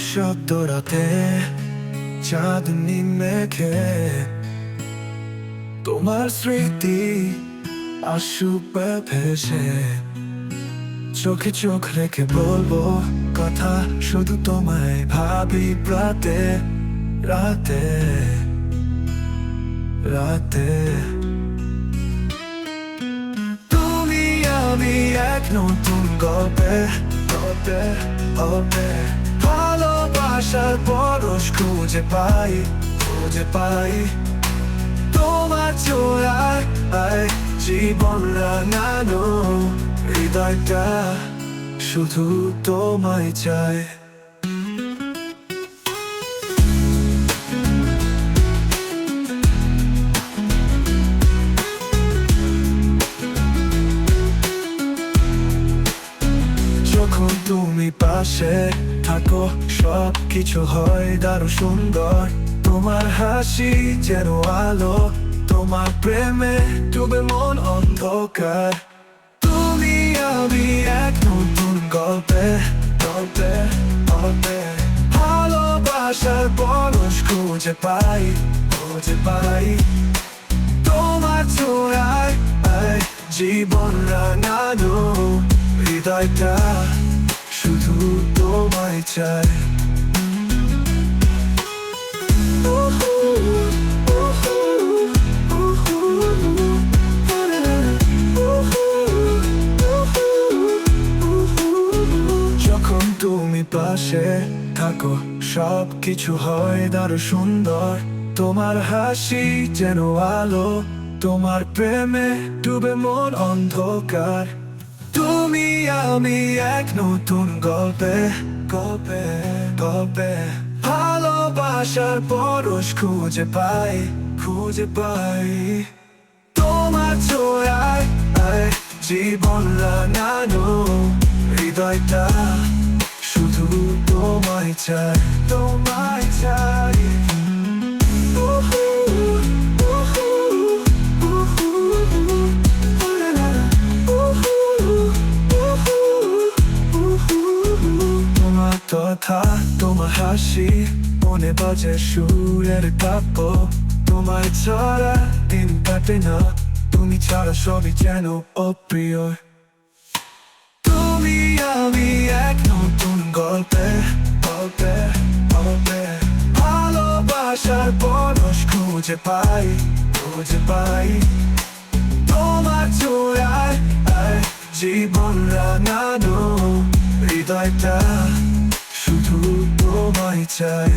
নিঃশব্দ রাতে চাঁদনি মেঘে তোমার স্মৃতি আসুক ভেসে, চোখে চোখ রেখে বলবো কথা, শুধু তোমায় ভাবি রাতে রাতে রাতে। তুমি আমি এক নতুন গল্পে গল্পে গল্পে, ভালোবাসার পরশ খুঁজে পাই তোমার ছোঁয়ায় জীবন রাঙানো, হৃদয়টা শুধু তোমায় চায়। যখন তুমি পাশে থাকো সব কিছু হয় দারুণ সুন্দর, তোমার হাসি যেন আলো, তোমার প্রেমে ডুবে মন অন্ধকার। তুমি আমি এক নতুন গল্পে গল্পে গল্পে, ভালোবাসার পরশ খুঁজে পাই তোমার ছোঁয়ায় জীবন রাঙানো, হৃদয়টা শুধু তোমায় চায়। যখন তুমি পাশে থাকো সব কিছু হয় দারুণ সুন্দর, তোমার হাসি যেন আলো, তোমার প্রেমে ডুবে মন অন্ধকার। তুমি আমি এক নতুন গল্পে গল্পে গল্পে, ভালোবাসার পরশ খুঁজে পাই তোমার ছোঁয়ায় জীবন রাঙানো, হৃদয়টা শুধু তোমায় চায় তোমায় চায়। তোমার কথা তোমার হাসি মনে বাজে সুরের কাব্য, তোমার ছাড়া দিন কাটে না, তুমি ছাড়া সবই যেন অপ্রিয়। তুমি আমি এক নতুন গল্পে গল্পে গল্পে, ভালোবাসার পরশ খুঁজে পাই তোমার ছোঁয়ায় জীবন রাঙানো, হৃদয়টা শুধু তোমায় চায়।